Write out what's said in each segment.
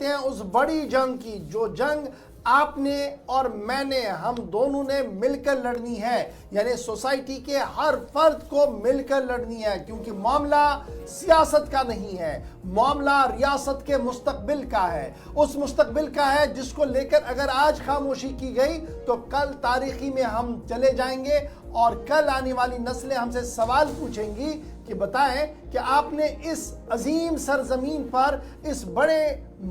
हैं उस बड़ी जंग की, जो जंग आपने और मैंने, हम दोनों ने मिलकर लड़नी है, यानी सोसाइटी के हर फर्द को मिलकर लड़नी है, क्योंकि मामला सियासत का नहीं है, मामला रियासत के मुस्तकबिल का है, उस मुस्तकबिल का है जिसको लेकर अगर आज खामोशी की गई तो कल तारीखी में हम चले जाएंगे और कल आने वाली नस्लें हमसे सवाल पूछेंगी कि बताएं कि आपने इस अजीम सरजमीन पर इस बड़े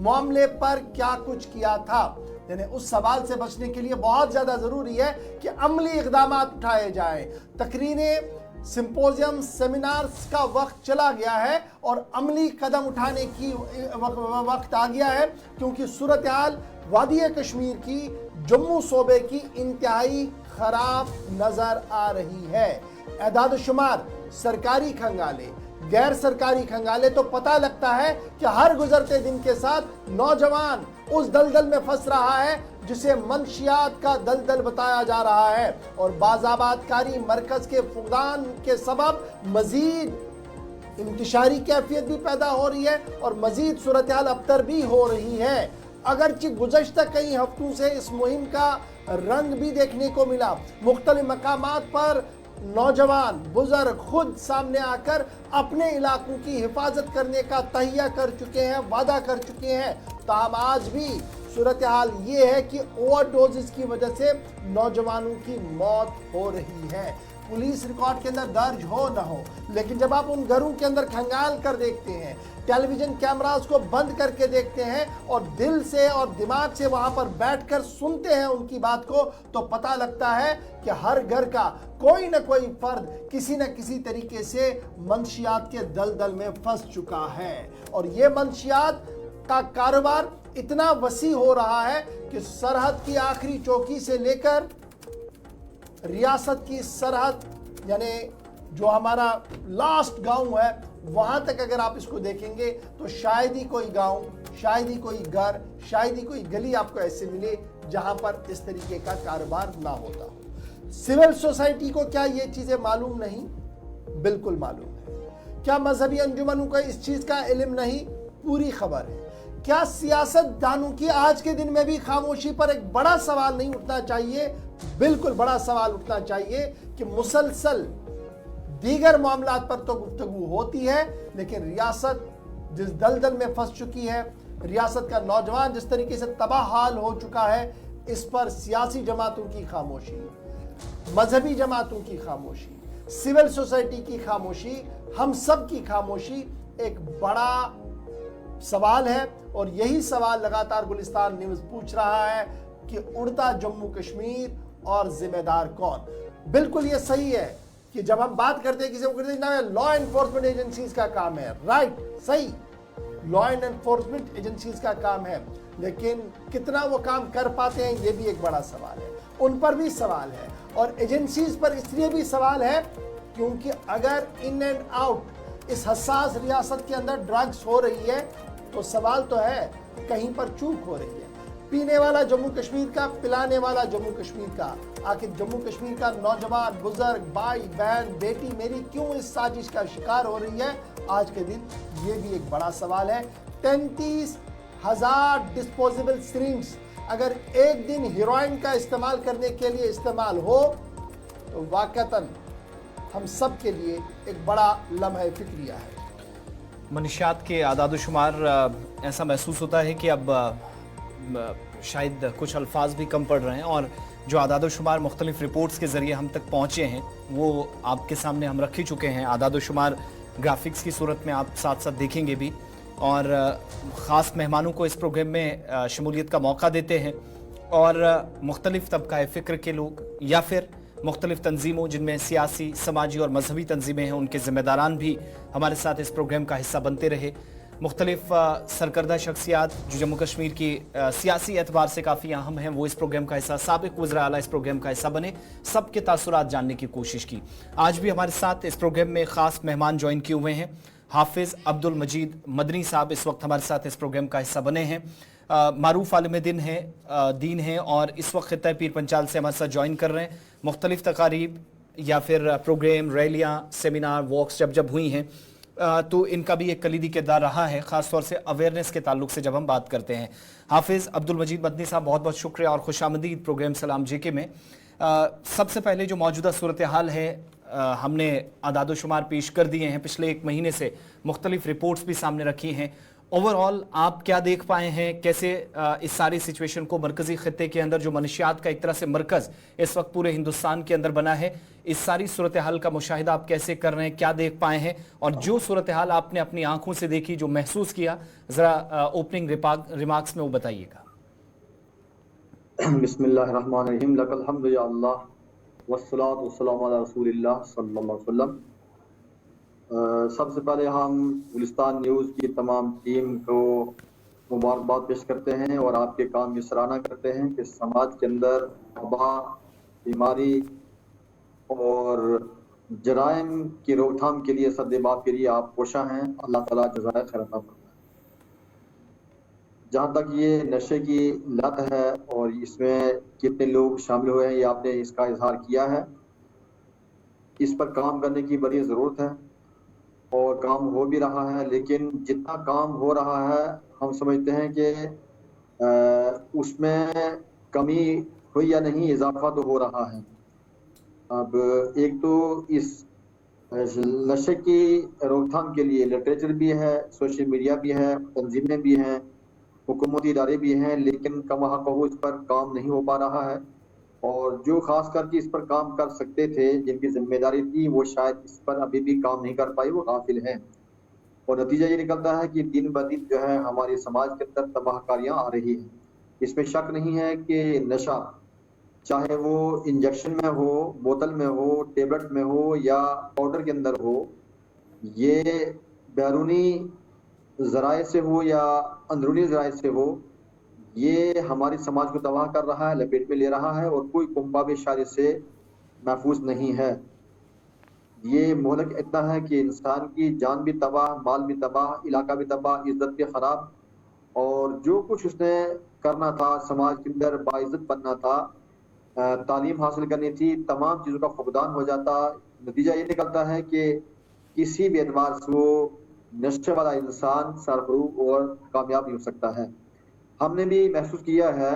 मामले पर क्या कुछ किया था। यानी उस सवाल से बचने के लिए बहुत ज़्यादा ज़रूरी है कि अमली इक़दाम उठाए जाएं। तकरीरें, सिंपोजियम, सेमिनार्स का वक्त चला गया है और अमली कदम उठाने की वक्त आ गया है, क्योंकि सूरत हाल वादी कश्मीर की, जम्मू सूबे की इंतहाई ख़राब नज़र आ रही है। एदाद शुमार, सरकारी खंगाले, गैर सरकारी खंगाले, तो पता लगता है कि हर गुजरते दिन के साथ नौजवान उस दलदल में फंस रहा है जिसे मंशियात का दलदल बताया जा रहा है, और बाज़ाबातकारी मरकज़ के फुक़दान के सबब मज़ीद इंतशारी कैफियत भी पैदा हो रही है और मज़ीद सूरत हाल अबतर भी हो रही है। अगरचि गुज़श्ता कई हफ्तों से इस मुहिम का रंग भी देखने को मिला, मुख्तलिफ मकामात पर नौजवान बुजुर्ग खुद सामने आकर अपने इलाकों की हिफाजत करने का तहिया कर चुके हैं, वादा कर चुके हैं, ताहम आज भी सूरत हाल ये है कि ओवरडोजेस की वजह से नौजवानों की मौत हो रही है। पुलिस रिकॉर्ड के अंदर दर्ज हो ना हो, लेकिन जब आप उन घरों के अंदर खंगाल कर देखते हैं, टेलीविजन कैमरास को बंद करके देखते हैं और दिल से और दिमाग से वहां पर बैठकर सुनते हैं उनकी बात को, तो पता लगता है कि हर घर का कोई ना कोई फर्द किसी न किसी तरीके से मंशियात के दलदल में फंस चुका है। और ये मंशियात का कारोबार इतना वसी हो रहा है कि सरहद की आखिरी चौकी से लेकर रियासत की सरहद, यानी जो हमारा लास्ट गांव है, वहां तक अगर आप इसको देखेंगे तो शायद ही कोई गांव, शायद ही कोई घर, शायद ही कोई गली आपको ऐसे मिले जहां पर इस तरीके का कारोबार ना होता हो। सिविल सोसाइटी को क्या ये चीजें मालूम नहीं? बिल्कुल मालूम है। क्या मजहबी अंजुमनों को इस चीज का इल्म नहीं? पूरी खबर है। क्या सियासतदानों की आज के दिन में भी खामोशी पर एक बड़ा सवाल नहीं उठना चाहिए? बिल्कुल बड़ा सवाल उठना चाहिए कि मुसलसल दीगर मामलात पर तो गुफ्तगू होती है, लेकिन रियासत जिस दलदल में फंस चुकी है, रियासत का नौजवान जिस तरीके से तबाह हाल हो चुका है, इस पर सियासी जमातों की खामोशी, मजहबी जमातों की खामोशी, सिविल सोसाइटी की खामोशी, हम सब की खामोशी एक बड़ा सवाल है। और यही सवाल लगातार गुलिस्तान न्यूज़ पूछ रहा है कि उड़ता जम्मू कश्मीर और जिम्मेदार कौन? बिल्कुल ये सही है कि जब हम बात करते हैं किसी को कहते हैं ना लॉ एनफोर्समेंट एजेंसीज का काम है, राइट, सही, लॉ एंड एनफोर्समेंट एजेंसीज का काम है, लेकिन कितना वो काम कर पाते हैं ये भी एक बड़ा सवाल है। उन पर भी सवाल है और एजेंसीज पर इसलिए भी सवाल है क्योंकि अगर इन एंड आउट इस हसास रियासत के अंदर ड्रग्स हो रही है तो सवाल तो है कहीं पर चूक हो रही है। पीने वाला जम्मू कश्मीर का, पिलाने वाला जम्मू कश्मीर का, आखिर जम्मू कश्मीर का नौजवान, बुजुर्ग, भाई, बहन, बेटी मेरी क्यों इस साजिश का शिकार हो रही है आज के दिन? ये भी एक बड़ा सवाल है। 33,000 डिस्पोजेबल सिरिंज अगर एक दिन हीरोइन का इस्तेमाल करने के लिए इस्तेमाल हो तो वाकईतन हम सब के लिए एक बड़ा लम्हा फिक्रिया है। मंशियात के आदाद शुमार ऐसा महसूस होता है कि अब शायद कुछ अल्फाज भी कम पड़ रहे हैं, और जो आदाद शुमार मुख्तलिफ रिपोर्ट्स के ज़रिए हम तक पहुँचे हैं वो आपके सामने हम रख ही चुके हैं। आदाद शुमार ग्राफिक्स की सूरत में आप साथ साथ देखेंगे भी, और ख़ास मेहमानों को इस प्रोग्राम में शमूलियत का मौका देते हैं, और मुख्तलिफ तबका फ़िक्र के लोग या फिर मुख्तलिफ तंजीमों जिनमें सियासी, समाजी और मजहबी तंजीमें हैं, उनके ज़िम्मेदारान भी हमारे साथ इस प्रोग्राम का हिस्सा बनते रहे। मुख्तलिफ सरकर्दा शख्सियात जो जम्मू कश्मीर की सियासी एतबार से काफ़ी अहम हैं, वो इस प्रोग्राम का हिस्सा, साबिक़ वज़ीर आला इस प्रोग्राम का हिस्सा बने, सबके तासुरात जानने की कोशिश की। आज भी हमारे साथ इस प्रोग्राम में ख़ास मेहमान ज्वाइन किए हुए हैं। हाफिज़ अब्दुल मजीद मदनी साहब इस वक्त हमारे साथ इस प्रोग्राम का हिस्सा बने हैं। मारूफ आलिम दीन हैं और इस वक्त खित्ता पीर पंचाल से हमारे साथ ज्वाइन कर रहे हैं। मुख्तलिफ तकारीब या फिर प्रोग्राम, रैलियाँ, सेमिनार, वॉक्स जब हुई हैं तो इनका भी एक कलीदी किरदार रहा है, ख़ास तौर से अवेयरनेस के ताल्लुक से जब हम बात करते हैं। हाफिज़ अब्दुल मजीद मदनी साहब, बहुत बहुत शुक्रिया और खुशामदीद प्रोग्राम सलाम जेके में। सबसे पहले जो मौजूदा सूरत हाल है, हमने आदाद-ओ-शुमार पेश कर दिए हैं, पिछले एक महीने से मुख्तलिफ रिपोर्ट्स भी सामने रखी हैं। ओवरऑल आप क्या देख पाए हैं, कैसे इस सारी सिचुएशन को मरकज़ी ख़ित्ते के अंदर जो मनशियात का एक तरह से मरकज़ इस वक्त पूरे हिंदुस्तान के अंदर बना है, इस सारी सूरत हाल का मुशाहिदा आप कैसे कर रहे हैं, क्या देख पाए हैं, और जो सूरत हाल आपने अपनी आंखों से देखी, जो महसूस किया, ज़रा ओपनिंग रिमार्क्स में वो बताइएगा। बिस्मिल्लाहिर्रहमानिर्रहीम, लकल हम्दु या अल्लाह वस्सलातु वस्सलामु अला रसूलिल्लाह सल्लल्लाहु अलैहि वसल्लम। सबसे पहले हम गुलिस्तान न्यूज़ की तमाम टीम को मुबारकबाद पेश करते हैं और आपके काम की सराहना करते हैं कि समाज के अंदर वबा, बीमारी और जराइम की रोकथाम के लिए, सद्देबाब के लिए आप कोशा हैं। अल्लाह ताला जज़ाए खैर अता फरमाए। जहाँ तक ये नशे की लत है और इसमें कितने लोग शामिल हुए हैं, ये आपने इसका इजहार किया है। इस पर काम करने की बड़ी ज़रूरत है और काम हो भी रहा है, लेकिन जितना काम हो रहा है हम समझते हैं कि उसमें कमी हुई या नहीं, इजाफा तो हो रहा है। अब एक तो इस नशे की रोकथाम के लिए लिटरेचर भी है, सोशल मीडिया भी है, तंजीमें भी हैं, हुकूमती इदारे भी हैं, लेकिन कम कहो इस पर काम नहीं हो पा रहा है। और जो खास करके इस पर काम कर सकते थे, जिनकी जिम्मेदारी थी, वो शायद इस पर अभी भी काम नहीं कर पाए, वो गाफिल हैं। और नतीजा ये निकलता है कि दिन ब दिन जो है हमारे समाज के अंदर तबाहकारियाँ आ रही हैं। इसमें शक नहीं है कि नशा, चाहे वो इंजेक्शन में हो, बोतल में हो, टेबलेट में हो या पाउडर के अंदर हो, ये बैरूनी ज़राए से हो या अंदरूनी ज़राए से हो, ये हमारी समाज को तबाह कर रहा है, लपेट में ले रहा है और कोई कुंबा भी शायद से महफूज नहीं है। ये मोहलक इतना है कि इंसान की जान भी तबाह, माल भी तबाह, इलाका भी तबाह, इज्जत भी ख़राब, और जो कुछ उसने करना था, समाज के अंदर बाइज्जत बनना था, तालीम हासिल करनी थी, तमाम चीज़ों का फुकदान हो जाता। नतीजा ये निकलता है कि किसी भी एतबार से वो नशे वाला इंसान सरफरूब और कामयाब नहीं हो सकता है। हमने भी महसूस किया है,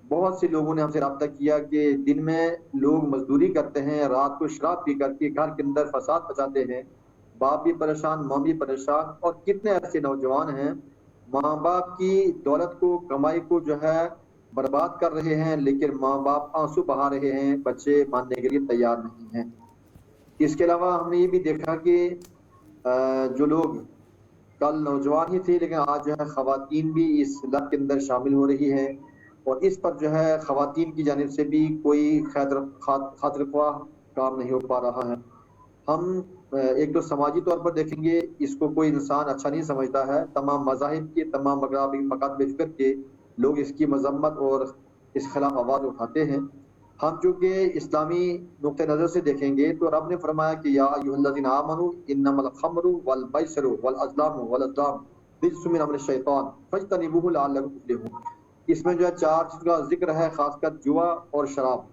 बहुत से लोगों ने हमसे रब्ता किया कि दिन में लोग मजदूरी करते हैं, रात को शराब पी करके घर के अंदर फसाद मचाते हैं, बाप भी परेशान, माँ भी परेशान, और कितने ऐसे नौजवान हैं माँ बाप की दौलत को, कमाई को जो है बर्बाद कर रहे हैं, लेकिन माँ बाप आंसू बहा रहे हैं, बच्चे मानने के लिए तैयार नहीं हैं। इसके अलावा हमने ये भी देखा कि जो लोग कल नौजवान ही थे, लेकिन आज जो है ख़वातीन भी इस लत के अंदर शामिल हो रही हैं, और इस पर जो है ख़वातीन की जानिब से भी कोई खातिरख्वाह काम नहीं हो पा रहा है। हम एक तो समाजी तौर पर देखेंगे, इसको कोई इंसान अच्छा नहीं समझता है। तमाम मज़ाहिब के, तमाम मकातब फ़िक्र के लोग इसकी मजम्मत और इस खिलाफ आवाज़ उठाते हैं। हम चूँकि इस्लामी नुक्ते नज़र से देखेंगे तो रब ने फरमाया कि या अय्युहल्लज़ीना आमनू इन्नमल खम्रु वल मैसिरु वल अज़लामु वल अज़लाम रिज्सुम मिन अमलि शैतान फज्तनिबूहु लअल्लकुम तुफ्लिहून। इसमें जो है 4 चीज़ का जिक्र है, खासकर जुआ और शराब।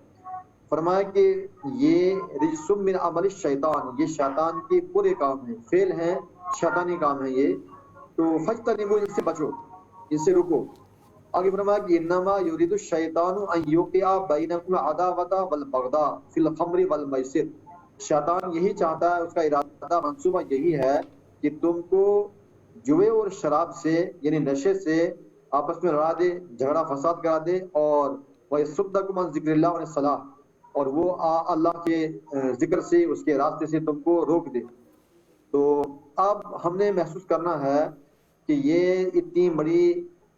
फरमाया कि ये रिज्सुम मिन अमलि शैतान, ये शैतान के बुरे काम हैं, फेल हैं, शैतानी काम है ये, तो फज्तनिबूहु, इनसे बचो, इनसे रुको। आगे फरमाया कि इन्नमा युरिदु शैतानु अन युक़िया बैनकुम अदावता वल बग़दा फिल खम्रि वल मैसिर। शैतान यही चाहता है, उसका इरादा, मंसूबा यही है कि तुमको जुए और शराब से, यानी नशे से आपस में लड़ा दे, झगड़ा फसाद करा दे, और वयसुद्दकुम अन ज़िक्रिल्लाह व सलाह, और वो अल्लाह के जिक्र से, उसके रास्ते से तुमको रोक दे। तो अब हमने महसूस करना है कि ये इतनी बड़ी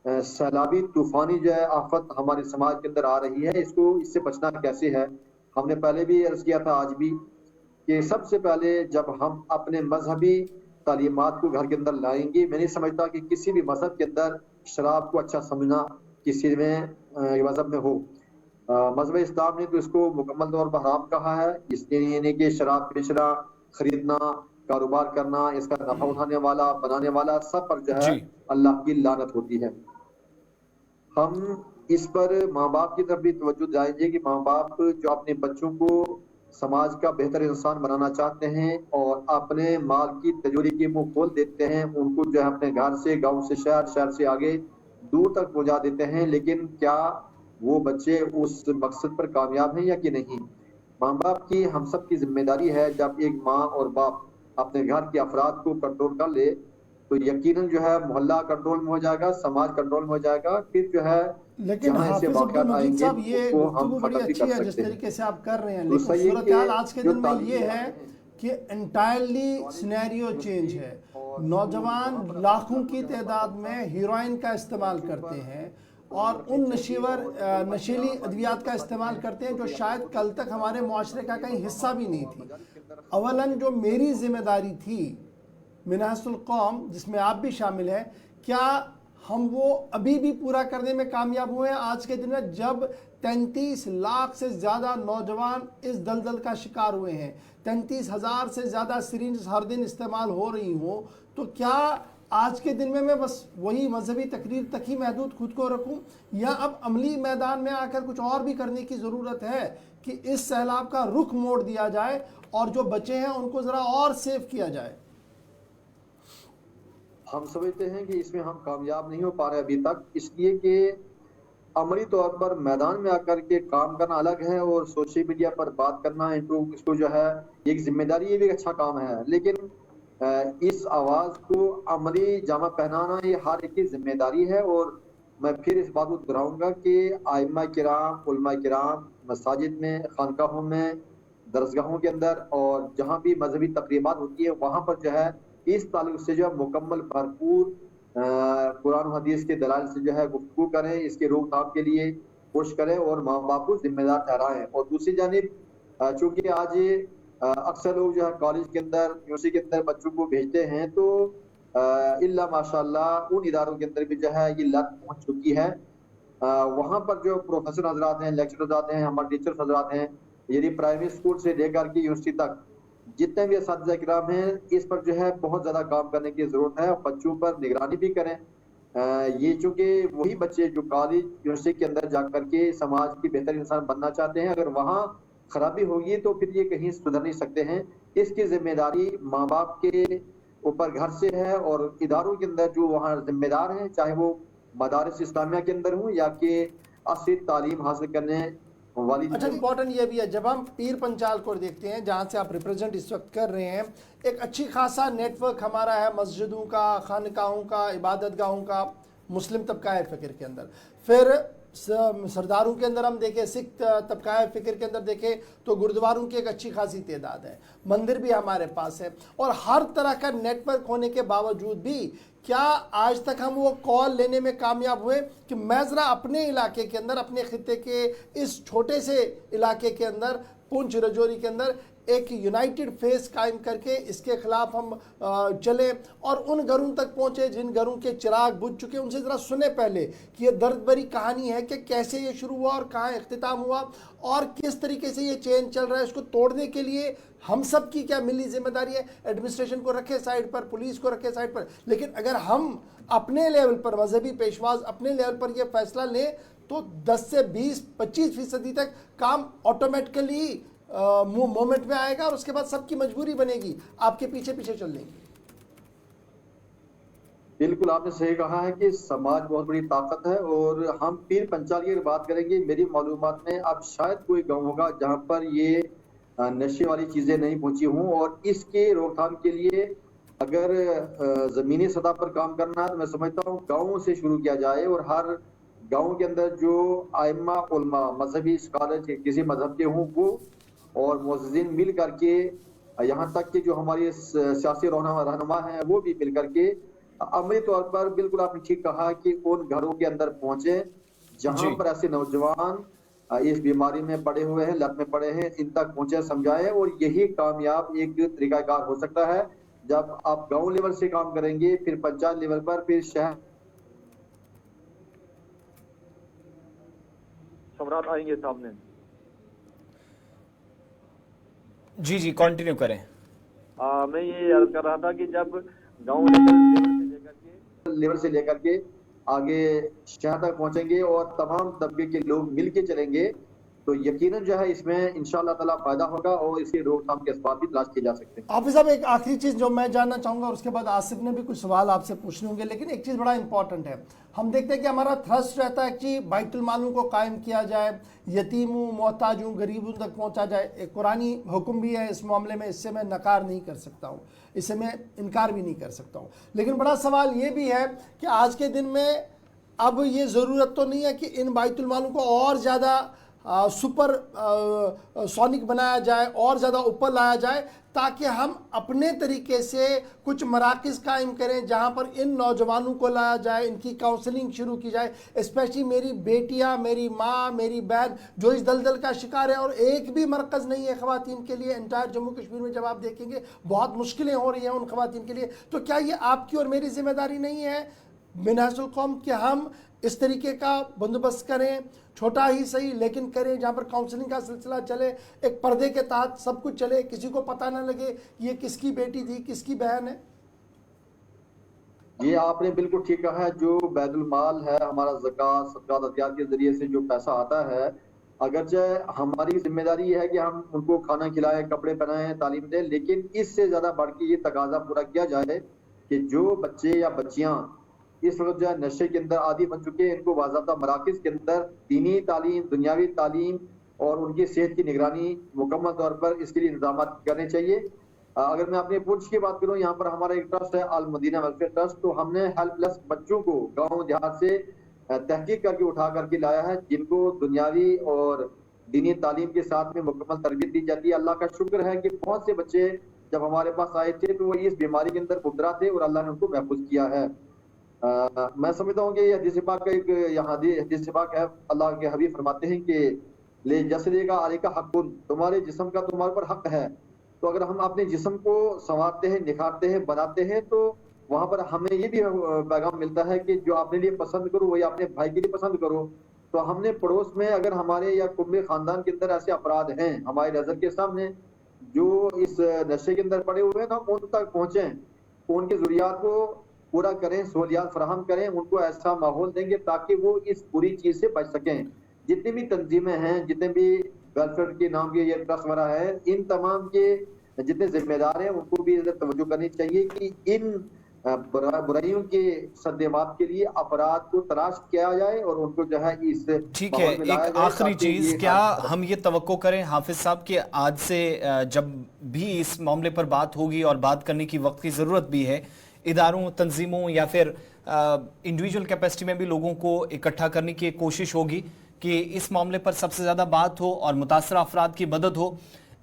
सैलाबी तूफानी जो है आफत हमारे समाज के अंदर आ रही है, इससे बचना कैसे है। हमने पहले भी अर्ज किया था, आज भी, कि सबसे पहले जब हम अपने मजहबी तालीमात को घर के अंदर लाएंगे, मैं नहीं समझता कि किसी भी मजहब के अंदर शराब को अच्छा समझना किसी में मजहब में हो। मजहब इस्लाम ने तो इसको मुकम्मल तौर पर हराम कहा है, इसलिए यानी कि शराब बेचना, खरीदना, कारोबार करना, इसका नफा उठाने वाला, बनाने वाला, सब पर जो है अल्लाह की लानत होती है। हम इस पर माँ बाप की तरफ भी तवज्जो दिलाएंगे कि माँ बाप जो अपने बच्चों को समाज का बेहतर इंसान बनाना चाहते हैं और अपने माल की तिजोरी की मुंह खोल देते हैं, उनको जो है अपने घर से, गांव से शहर, शहर से आगे दूर तक पहुंचा देते हैं, लेकिन क्या वो बच्चे उस मकसद पर कामयाब हैं या कि नहीं? माँ बाप की, हम सब की जिम्मेदारी है, जब एक माँ और बाप अपने घर के अफराद को कंट्रोल कर ले तो यकीनन जो है मोहल्ला कंट्रोल में हो जाएगा, समाज कंट्रोल में हो जाएगा, फिर जो है लेकिन हाफिज अब्दुल मजीद साहब, ये गुफ्तगू बड़ी अच्छी है जिस तरीके से आप कर रहे हैं, लेकिन सूरत हाल आज के दिन में ये है कि एंटायरली सिनेरियो चेंज है। नौजवान लाखों की तादाद में हीरोइन का इस्तेमाल करते हैं और उन नशीली अद्वियात का इस्तेमाल करते हैं जो शायद कल तक हमारे मुआशरे का कहीं हिस्सा भी नहीं थी। अवलन जो मेरी जिम्मेदारी थी मिनहसुल कौम, जिसमें आप भी शामिल हैं, क्या हम वो अभी भी पूरा करने में कामयाब हुए हैं आज के दिन में, जब 33 लाख से ज़्यादा नौजवान इस दलदल का शिकार हुए हैं, 33,000 से ज़्यादा सिरिंज हर दिन इस्तेमाल हो रही हो, तो क्या आज के दिन में मैं बस वही मजहबी तकरीर तक ही महदूद खुद को रखूं, या अब अमली मैदान में आकर कुछ और भी करने की ज़रूरत है कि इस सैलाब का रुख मोड़ दिया जाए और जो बचे हैं उनको ज़रा और सेव किया जाए? हम समझते हैं कि इसमें हम कामयाब नहीं हो पा रहे अभी तक, इसलिए कि अमली तौर पर मैदान में आकर के काम करना अलग है और सोशल मीडिया पर बात करना, इसको जो है एक जिम्मेदारी, ये भी अच्छा काम है, लेकिन इस आवाज़ को अमली जामा पहनाना ये हर एक की जिम्मेदारी है। और मैं फिर इस बात को दोहराऊंगा कि आइम्मा किराम, उलमा किराम मसाजिद में, खानकाहों में, दरसगाहों के अंदर और जहाँ भी मजहबी तकरीबात होती है वहाँ पर जो है इस ताल्लुक से जो है मुकम्मल भरपूर कुरान और हदीस के दलाल से जो है गुफ्तगू करें, इसके रोकथाम के लिए कोशिश करें और माँ बाप को जिम्मेदार ठहराएं। और दूसरी जानिब चूँकि आज अक्सर लोग जो है कॉलेज के अंदर, यूनिवर्सिटी के अंदर बच्चों को भेजते हैं, तो इल्ला माशाअल्लाह उन इदारों के अंदर भी जो है ये लत पहुँच चुकी है। वहाँ पर जो प्रोफेसर हजरात हैं, लेक्चरर हजरात हैं, हमारे टीचर्स हजरात हैं, यानी प्राइमरी स्कूल से लेकर के यूनिवर्सिटी तक जितने भी असातिज़ा किराम हैं, इस पर जो है बहुत ज़्यादा काम करने की ज़रूरत है और बच्चों पर निगरानी भी करें। ये चूँकि वही बच्चे जो कॉलेज यूनिवर्सिटी के अंदर जा कर के समाज की बेहतर इंसान बनना चाहते हैं, अगर वहाँ खराबी होगी तो फिर ये कहीं सुधर नहीं सकते हैं। इसकी जिम्मेदारी माँ बाप के ऊपर घर से है और इदारों के अंदर जो वहाँ जिम्मेदार हैं, चाहे वो मदारिस इस्लामिया के अंदर हों या कि असली तालीम हासिल करने वाली। अच्छा, इम्पोर्टेंट ये भी है, जब हम पीर पंचाल को देखते हैं जहाँ से आप रिप्रेजेंट इस वक्त कर रहे हैं, एक अच्छी खासा नेटवर्क हमारा है मस्जिदों का, खानकाहों का, इबादत गाहों का, मुस्लिम तबका फ़िक्र के अंदर। फिर सरदारों के अंदर हम देखें, सिख तबका फ़िक्र के अंदर देखें तो गुरुद्वारों की एक अच्छी खासी तादाद है, मंदिर भी हमारे पास है, और हर तरह का नेटवर्क होने के बावजूद भी क्या आज तक हम वो कॉल लेने में कामयाब हुए कि मैं ज़रा अपने इलाके के अंदर, अपने खित्ते के इस छोटे से इलाके के अंदर, पुंछ रजौरी के अंदर एक यूनाइटेड फेस कायम करके इसके खिलाफ हम चले और उन घरों तक पहुँचे जिन घरों के चिराग बुझ चुके, उनसे ज़रा सुने पहले कि ये दर्द भरी कहानी है कि कैसे ये शुरू हुआ और कहाँ इख्तिताम हुआ और किस तरीके से ये चेन चल रहा है। इसको तोड़ने के लिए हम सब की क्या मिली जिम्मेदारी है? एडमिनिस्ट्रेशन को रखे साइड पर, पुलिस को रखे साइड पर, लेकिन अगर हम अपने लेवल पर, मजहबी पेशवाज अपने लेवल पर यह फैसला लें तो 10 से 20-25% तक काम ऑटोमेटिकली मोमेंट में आएगा और उसके बाद सबकी मजबूरी बनेगी आपके पीछे पीछे चलने की। बिल्कुल आपने सही कहा है कि समाज बहुत बड़ी ताकत है और हम पीर पंचाल की बात करेंगे, मेरी मालूमात में अब शायद कोई गांव होगा जहां पर ये नशे वाली चीजें नहीं पहुंची हों, और इसके रोकथाम के लिए अगर जमीनी सतह पर काम करना है तो मैं समझता हूँ गाँवों से शुरू किया जाए और हर गाँव के अंदर जो आइम्मा उलमा मजहबी स्कॉलर किसी मजहब के हों वो और मुअज़्ज़िज़ीन मिल करके, यहाँ तक कि जो हमारी सियासी रहनुमा हैं वो भी मिल करके अमली तौर पर, बिल्कुल आपने ठीक कहा कि उन घरों के अंदर पहुंचे जहाँ पर ऐसे नौजवान इस बीमारी में पड़े हुए हैं, लत में पड़े हैं, इन तक पहुंचे, समझाएं। और यही कामयाब एक तरीकाकार हो सकता है जब आप गांव लेवल से काम करेंगे, फिर पंचायत लेवल पर, फिर शहर सम्राट आएंगे सामने। जी जी कंटिन्यू करें। मैं ये अर्ज कर रहा था कि जब गांव लेवल से लेकर के आगे शहर तक पहुंचेंगे और तमाम तबके के लोग मिल के चलेंगे تو یقیناً جو ہے اس میں انشاءاللہ تعالیٰ فائدہ ہوگا اور اس کی روک تھام کے اسباب بھی تلاش کیے جا سکتے ہیں. حافظ صاحب ایک آخری چیز جو میں جاننا چاہوں گا اور اس کے بعد آصف نے بھی کچھ سوال آپ سے پوچھنے ہوں گے، لیکن ایک چیز بڑا امپورٹنٹ ہے. ہم دیکھتے ہیں کہ ہمارا تھرسٹ رہتا ہے کہ بیت المالوں کو قائم کیا جائے، یتیموں محتاجوں غریبوں تک پہنچا جائے. ایک قرآنی حکم بھی ہے اس معاملے میں، اس سے میں نکار نہیں کر سکتا ہوں، اس سے میں انکار بھی نہیں کر سکتا ہوں. لیکن بڑا سوال یہ بھی ہے کہ آج کے دن میں اب یہ ضرورت تو نہیں ہے کہ ان بیت المالوں کو اور زیادہ سپر سونک بنایا جائے، اور زیادہ اوپر لایا جائے، تاکہ ہم اپنے طریقے سے کچھ مراکز قائم کریں جہاں پر ان نوجوانوں کو لایا جائے، ان کی کاؤنسلنگ شروع کی جائے. اسپیشلی میری بیٹیاں، میری ماں، میری بہن جو اس دلدل کا شکار ہے، اور ایک بھی مرکز نہیں ہے خواتین کے لیے. انٹائر جموں کشمیر میں جب آپ دیکھیں گے بہت مشکلیں ہو رہی ہیں ان خواتین کے لیے. تو کیا یہ آپ کی اور میری ذمہ داری نہیں ہے من حیث القوم کہ ہم اس طریقے کا بندوبست کریں، چھوٹا ہی صحیح لیکن کریں، جہاں پر کاؤنسلنگ کا سلسلہ چلے، ایک پردے کے تحت سب کچھ چلے، کسی کو پتہ نہ لگے یہ کس کی بیٹی تھی، کس کی بہن ہے؟ یہ آپ نے بالکل ٹھیک کہا ہے. جو بیت المال ہے ہمارا، زکوٰۃ صدقات عطیات کے ذریعے سے جو پیسہ آتا ہے، اگرچہ ہماری ذمہ داری یہ ہے کہ ہم ان کو کھانا کھلائیں، کپڑے پہنائیں، تعلیم دیں، لیکن اس سے زیادہ بڑھ کے یہ تقاضا پورا کیا جائے کہ جو بچے یا بچیاں اس وقت جو ہے نشے کے اندر عادی بن چکے ہیں، ان کو باضابطہ مراکز کے اندر دینی تعلیم، دنیاوی تعلیم اور ان کی صحت کی نگرانی مکمل طور پر اس کے لیے انتظامات کرنے چاہیے. اگر میں اپنے پنچ کی بات کروں، یہاں پر ہمارا ایک ٹرسٹ ہے المدینہ ویلفیئر ٹرسٹ. تو ہم نے ہیلپ لیس بچوں کو گاؤں دیہات سے تحقیق کر کے اٹھا کر کے لایا ہے، جن کو دنیاوی اور دینی تعلیم کے ساتھ میں مکمل تربیت دی جاتی ہے. اللہ کا شکر ہے کہ بہت سے بچے جب ہمارے پاس آئے تھے تو وہ اس بیماری کے اندر مبتلا تھے اور اللہ نے ان کو محفوظ کیا ہے. میں سمجھتا ہوں کہ یہ حدیث پاک کا ایک یہاں حدیث پاک ہے. اللہ کے حبیب فرماتے ہیں کہ لے جسدے کا علی کا حق، تمہارے جسم کا تمہارے پر حق ہے. تو اگر ہم اپنے جسم کو سنوارتے ہیں، نکھارتے ہیں، بناتے ہیں، تو وہاں پر ہمیں یہ بھی پیغام ملتا ہے کہ جو اپنے لیے پسند کرو وہی اپنے بھائی کے لیے پسند کرو. تو ہم نے پڑوس میں اگر ہمارے یا کنبے خاندان کے اندر ایسے افراد ہیں ہماری نظر کے سامنے جو اس نشے کے اندر پڑے ہوئے ہیں، تو ہم ان تک پہنچیں، ان کی ضروریات کو پورا کریں، سہولیات فراہم کریں، ان کو ایسا ماحول دیں گے تاکہ وہ اس بری چیز سے بچ سکیں. جتنی بھی تنظیمیں ہیں، جتنے بھی ویلفیئر کے نام کے یہ ٹرسٹ وغیرہ ہے، ان تمام کے جتنے ذمہ دار ہیں ان کو بھی توجہ کرنی چاہیے کہ ان برائیوں کے سدمات کے لیے افراد کو تلاش کیا جائے اور ان کو جو ہے اس ٹھیک ہے. ایک آخری چیز، کیا ہم یہ توقع کریں حافظ صاحب کہ آج سے جب بھی اس معاملے پر بات ہوگی اور بات کرنے کی وقت کی ضرورت بھی ہے، اداروں، تنظیموں یا پھر انڈیویجول کیپیسٹی میں بھی لوگوں کو اکٹھا کرنے کی ایک کوشش ہوگی کہ اس معاملے پر سب سے زیادہ بات ہو اور متاثرہ افراد کی مدد ہو؟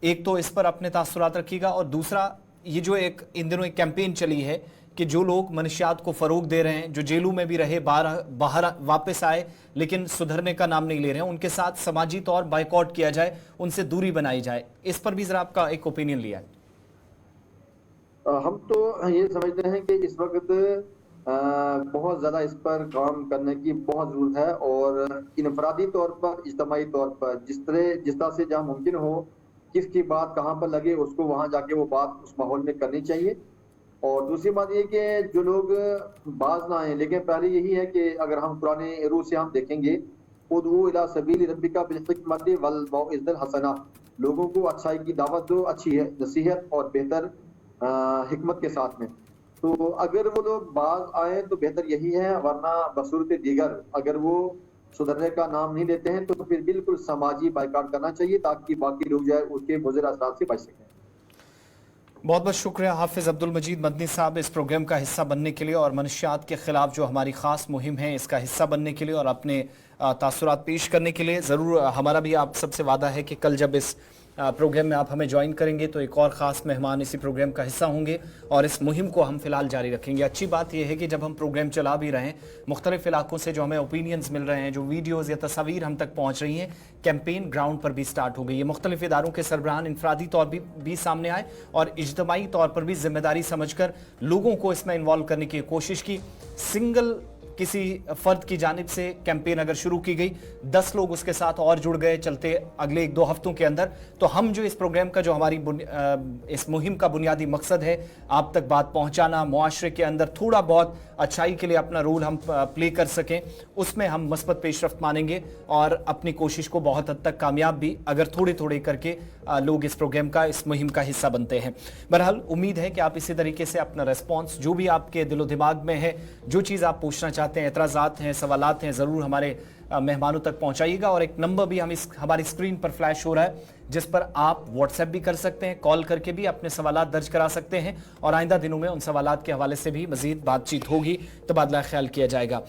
ایک تو اس پر اپنے تاثرات رکھیے گا، اور دوسرا یہ جو ایک ان دنوں ایک کیمپین چلی ہے کہ جو لوگ منشیات کو فروغ دے رہے ہیں، جو جیلوں میں بھی رہے، باہر واپس آئے لیکن سدھرنے کا نام نہیں لے رہے ہیں، ان کے ساتھ سماجی طور بائیکاٹ کیا جائے، ان سے دوری بنائی جائے. اس پر بھی ذرا آپ کا ایک اوپینین لیا ہے. ہم تو یہ سمجھتے ہیں کہ اس وقت بہت زیادہ اس پر کام کرنے کی بہت ضرورت ہے، اور انفرادی طور پر، اجتماعی طور پر جس طرح سے جہاں ممکن ہو، کس کی بات کہاں پر لگے اس کو وہاں جا کے وہ بات اس ماحول میں کرنی چاہیے. اور دوسری بات یہ کہ جو لوگ باز نہ آئیں، لیکن پہلے یہی ہے کہ اگر ہم پرانے روح سے ہم دیکھیں گے، ادعو الی سبیل ربک بالحکمۃ والموعظۃ الحسنہ، لوگوں کو اچھائی کی دعوت دو، اچھی نصیحت اور بہتر حکمت کے ساتھ میں. تو اگر وہ لوگ باز آئیں تو بہتر یہی ہے، ورنہ بصورت دیگر اگر وہ سدھرنے کا نام نہیں لیتے ہیں تو پھر بالکل سماجی بائیکاٹ کرنا چاہیے تاکہ باقی لوگ جو ہے اس کے مضر اثرات سے بچ سکیں. بہت بہت شکریہ حافظ عبدالمجید مدنی صاحب اس پروگرام کا حصہ بننے کے لیے، اور منشیات کے خلاف جو ہماری خاص مہم ہے اس کا حصہ بننے کے لیے اور اپنے تاثرات پیش کرنے کے لیے. ضرور ہمارا بھی آپ سب سے وعدہ ہے کہ کل جب اس پروگرام میں آپ ہمیں جوائن کریں گے تو ایک اور خاص مہمان اسی پروگرام کا حصہ ہوں گے، اور اس مہم کو ہم فی الحال جاری رکھیں گے. اچھی بات یہ ہے کہ جب ہم پروگرام چلا بھی رہے ہیں، مختلف علاقوں سے جو ہمیں اوپینینز مل رہے ہیں، جو ویڈیوز یا تصاویر ہم تک پہنچ رہی ہیں، کیمپین گراؤنڈ پر بھی سٹارٹ ہو گئی ہے. مختلف اداروں کے سربراہان انفرادی طور بھی سامنے آئے اور اجتماعی طور پر بھی ذمہ داری سمجھ کر لوگوں کو اس میں انوالو کرنے کی کوشش کی. سنگل किसी फर्द की जानिब से कैंपेन अगर शुरू की गई, 10 लोग उसके साथ और जुड़ गए चलते अगले 1-2 हफ्तों के अंदर, तो हम जो इस प्रोग्राम का जो हमारी इस मुहिम का बुनियादी मकसद है, आप तक बात पहुंचाना, मुआशरे के अंदर थोड़ा बहुत अच्छाई के लिए अपना रोल हम प्ले कर सकें, उसमें हम मस्बत पेशरफ्त मानेंगे और अपनी कोशिश को बहुत हद तक कामयाब भी अगर थोड़े थोड़े करके लोग इस प्रोग्राम का, इस मुहिम का हिस्सा बनते हैं। बहरहाल उम्मीद है कि आप इसी तरीके से अपना रेस्पॉन्स, जो भी आपके दिलो दिमाग में है, जो चीज़ आप पूछना चाहते हैं, एतराज़ात हैं, सवालात हैं, ज़रूर हमारे मेहमानों तक पहुंचाइएगा। और एक नंबर भी हमारी स्क्रीन पर फ्लैश हो रहा है, जिस पर आप व्हाट्सएप भी कर सकते हैं, कॉल करके भी अपने सवालात दर्ज करा सकते हैं और आइंदा दिनों में उन सवालात के हवाले से भी मज़ीद बातचीत होगी, तबादला ख्याल किया जाएगा।